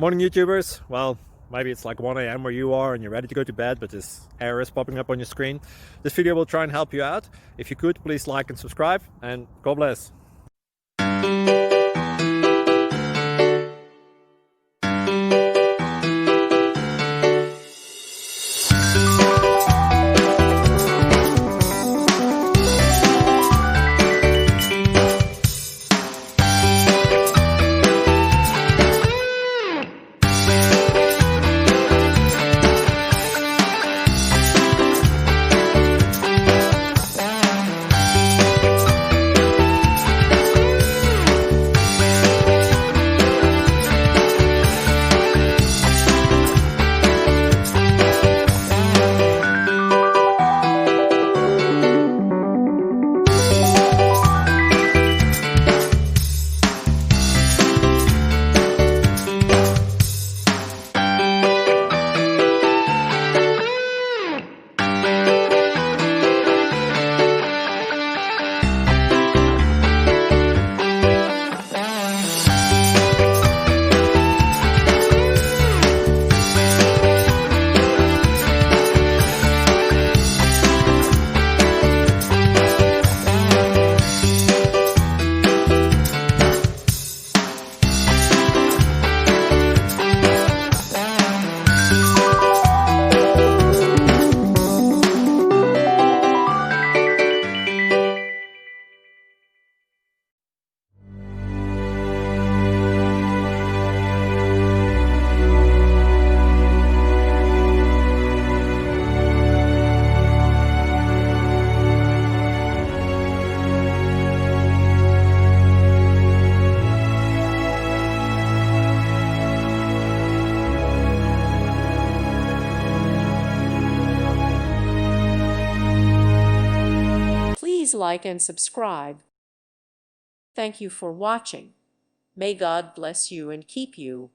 Morning YouTubers. Well, maybe it's like 1 a.m. where you are and you're ready to go to bed, but this error is popping up on your screen. This video will try and help you out. If you could, please like and subscribe, and God bless. Please like and subscribe. Thank you for watching. May God bless you and keep you.